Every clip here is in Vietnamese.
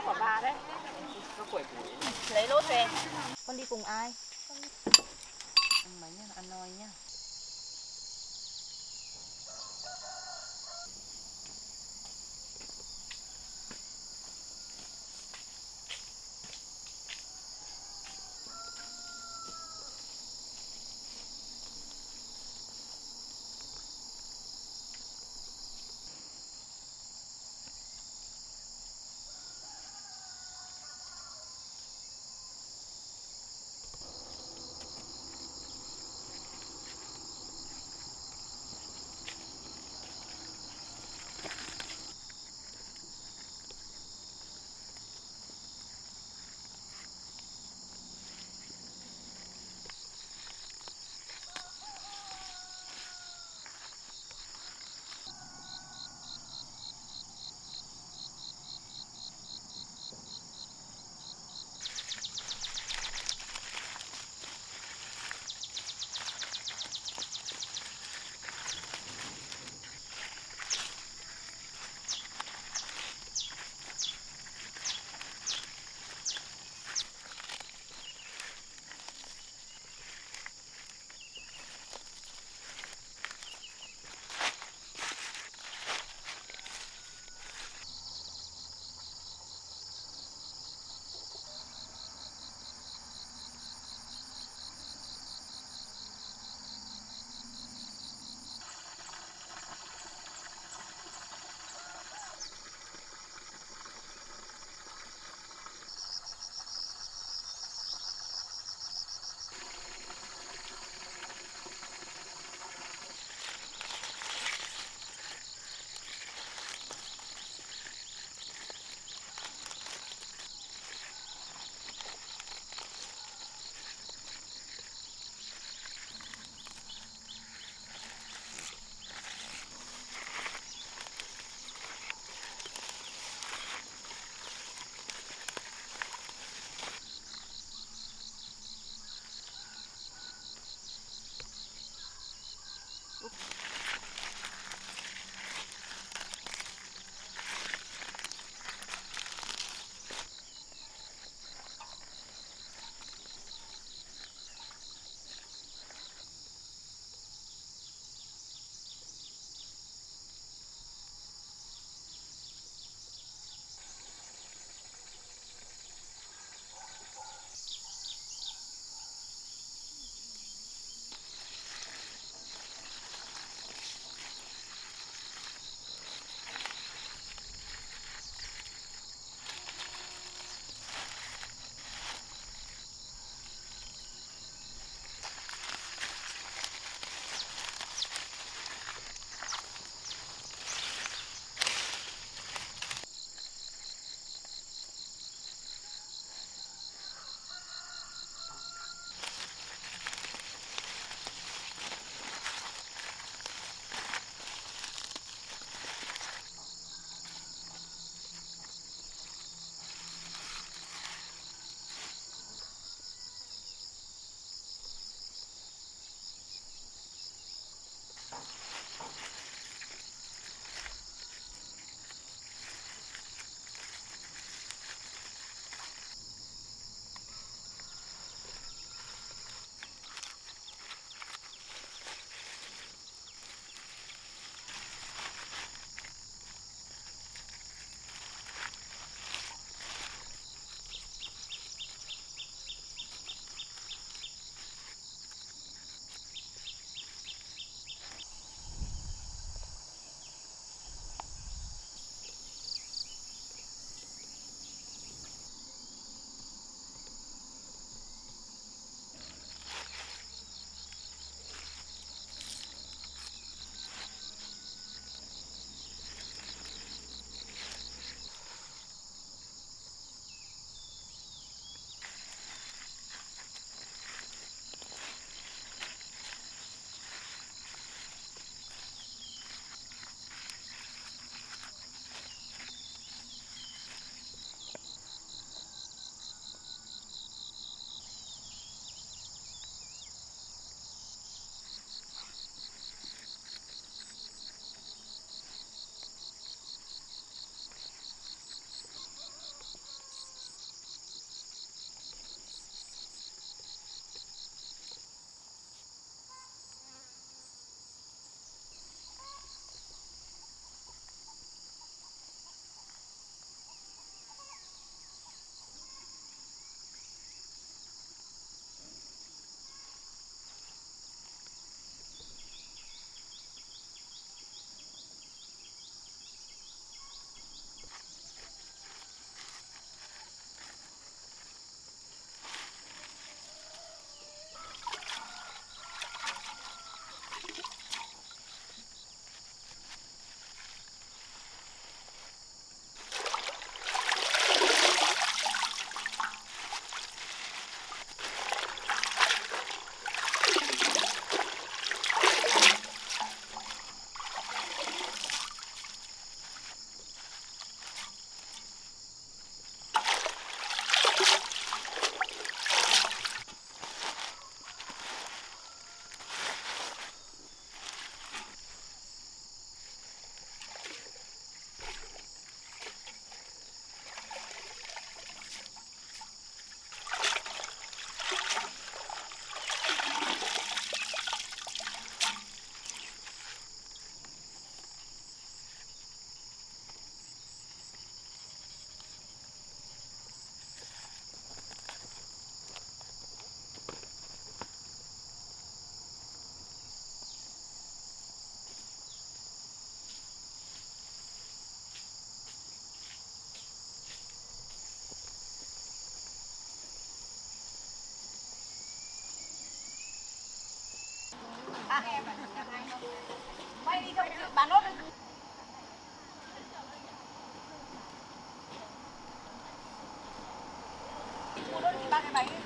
quả bà đấy. Nó quẩy củi. Lấy lốt về. Con đi cùng ai? Ăn mấy nhá, ăn noi nhá.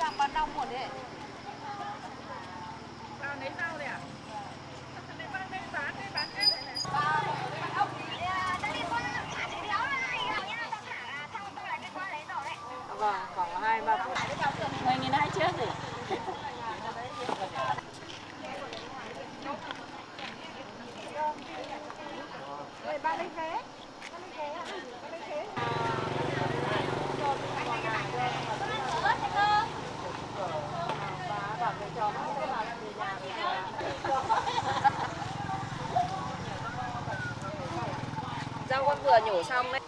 vàng bán nong một đấy. Vào lấy rau này à? Lấy bán đây, bán hết này này. Vâng, khoảng 2-3 phút. Người nhìn hai trước rồi. Rồi ba lấy vé. Rau con vừa nhổ xong đấy.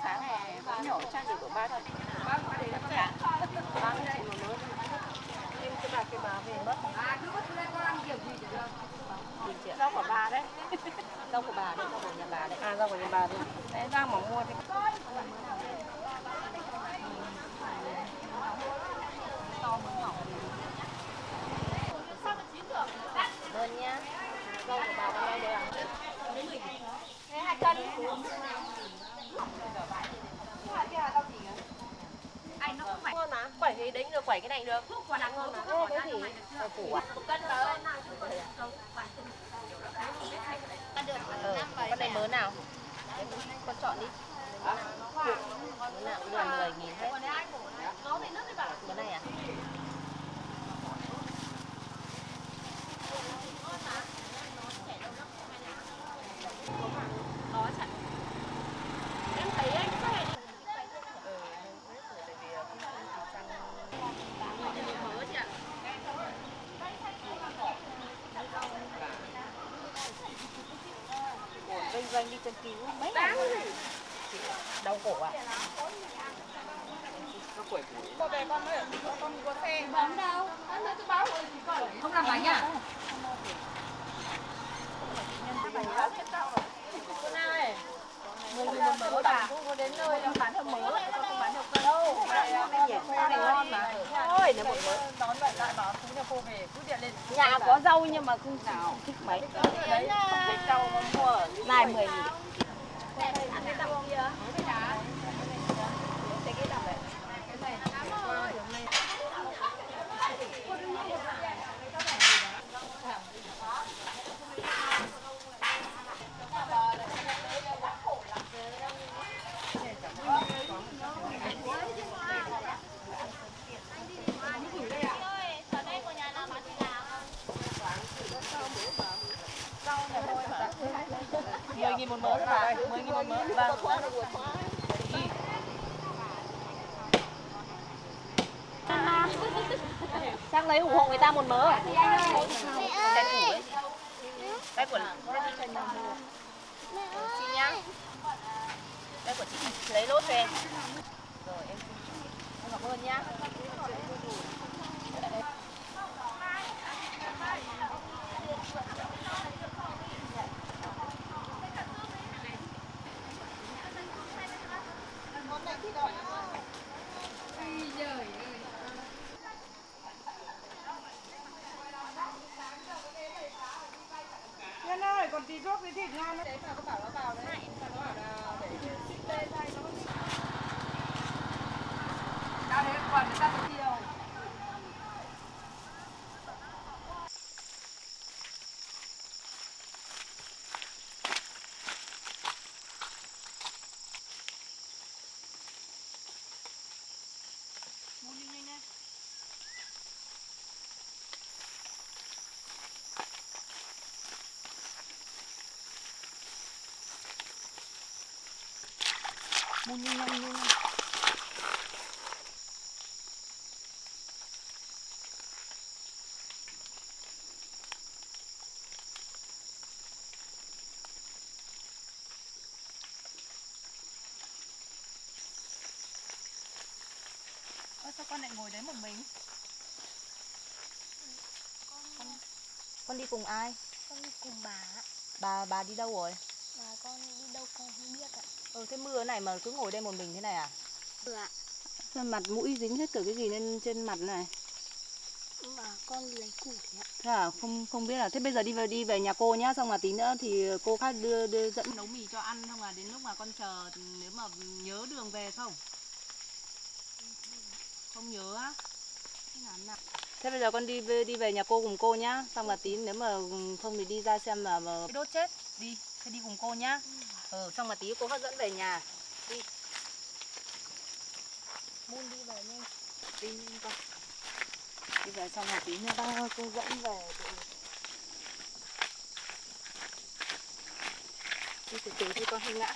Sáng này vẫn nhổ chắc chỉ của ba thôi. Ba để nó cả. Ba cái chị mà mới. Em cái bà về mất. Cứ mất lên con ăn kiểu gì để được. Rau của bà đấy. Rau của bà đấy, rau của nhà bà đấy. À, rau của nhà bà đấy. Đấy, rau mà mua thì đơn nhá. Rau của bà hôm nay đây à? Thế 2 cân. Anh nó không phải ngon mà. Quẩy cái đấy được, quẩy cái này được. Quả nắng ngon mà. Cái gì? Rau củ à? 1 cân rồi. Con này mớ nào? Con chọn đi. Mớ nào cũng được 10.000 hết. Mớ này à? Nó chẳng. Em thấy anh có này. Mớ chị ạ. Kinh doanh đi chân cứu mấy ngày đau cổ à? Nó quẩy củi. Cô về con ơi, con có xe. Bấm đâu? Tôi báo rồi thì coi. Không làm bánh à? Cô nào này? Người mớ bà cũng có đến nơi đâu bán theo mớ, không bán theo cân đâu. Cái này ngon mà. Thôi, nếu một mớ. Đón vậy lại bảo chúng nhà cô về cứ điện lên. Nhà có rau nhưng mà không nào thích mấy. Đấy, cái rau mà mua ở Này 10.000. $10.000 một mớ bà, $10.000 một mớ. Vâng. Sang lấy ủng hộ người ta một mớ à? Đây của chị nhá. Đây của chị lấy lốt về. Rồi em cảm ơn nhá. Nhân ơi, còn tí ruốc với thịt ngon đấy. Mà có bảo nó vào đấy. Nó bảo là để ship lên đây nó. Đã thế còn người ta có nhiều. Mua nhanh nhanh luôn. Ơ sao con lại ngồi đấy một mình? Con đi cùng ai? Con đi cùng bà ạ. Bà đi đâu rồi? Bà con đi đâu con không biết ạ. Thế mưa này mà cứ ngồi đây một mình thế này à? Ừ ạ. Mặt mũi dính hết cả cái gì lên trên mặt này. Vâng. con lấy củ thế ạ. Thế à, không biết là thế bây giờ đi về nhà cô nhá, xong là tí nữa thì cô khác đưa dẫn nấu mì cho ăn, xong là đến lúc mà con chờ nếu mà nhớ đường về không? Không nhớ á? Thế bây giờ con đi về nhà cô cùng cô nhá, xong là tí nếu mà không thì đi ra xem mà đốt chết đi, thế đi cùng cô nhá. Xong mà tí cô khác dẫn về nhà. Đi. Buôn đi về nhanh. Đi nhanh con. Đi về xong là tí nữa ba cô dẫn về. Đi từ từ thôi con hơi ngã.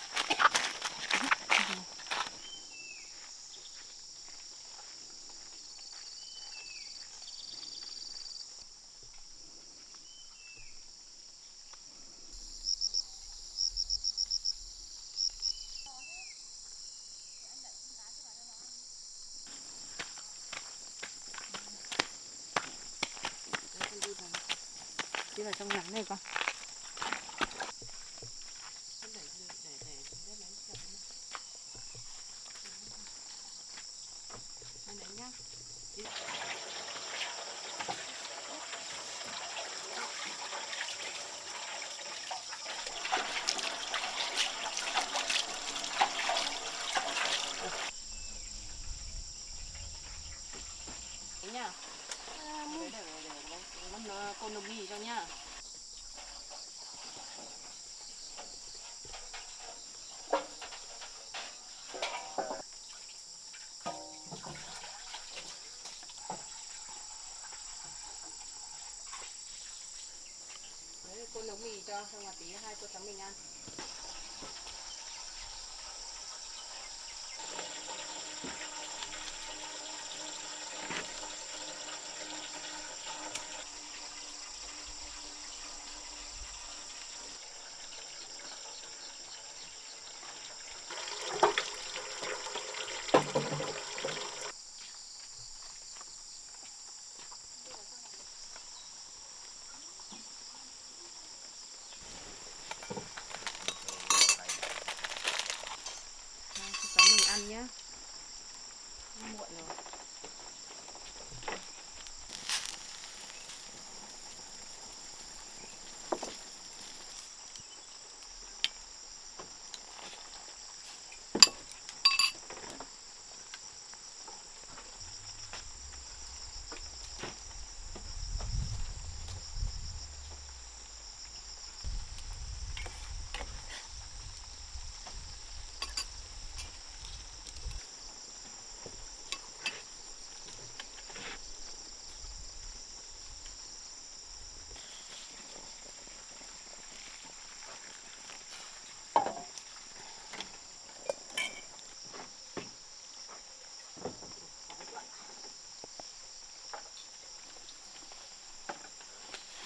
Đi vào trong nhà này con. Đấy nhá. Để cô nấu mì cho nhá. Đấy, cô nấu mì cho, xong là tí hai cô cháu mình ăn. Cho cháu mình ăn nhá. Muộn rồi.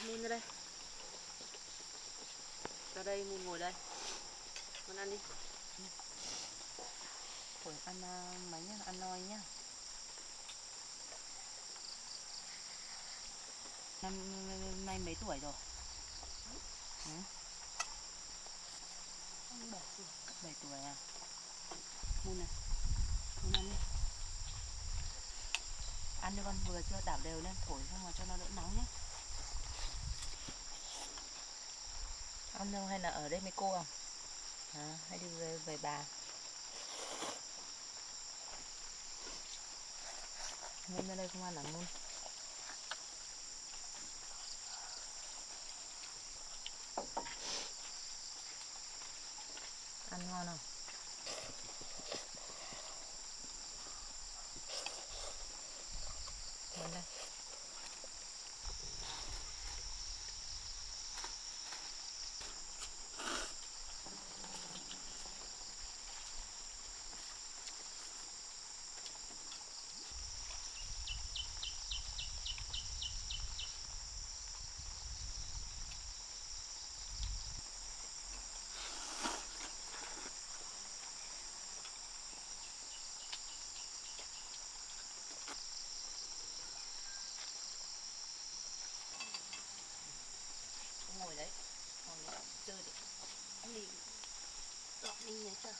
Lên ra đây. Ra đây, Moon ngồi đây. Con ăn đi. Thôi ăn mấy nhá, ăn no nhá. Năm nay mấy tuổi rồi? Ừ? 7 tuổi à? Moon này, Moon ăn đi. Ăn đi con, vừa chưa đảo đều lên, thổi xong rồi cho nó đỡ nóng nhé. Ăn đâu hay là ở đây mấy cô không? Hay đi về bà? Moon ra đây không ăn à Moon? Ăn ngon không? Lên đây. Ngồi đấy, ngồi đấy, chơi đi. Ăn đi. Dọn đi nhớ chưa?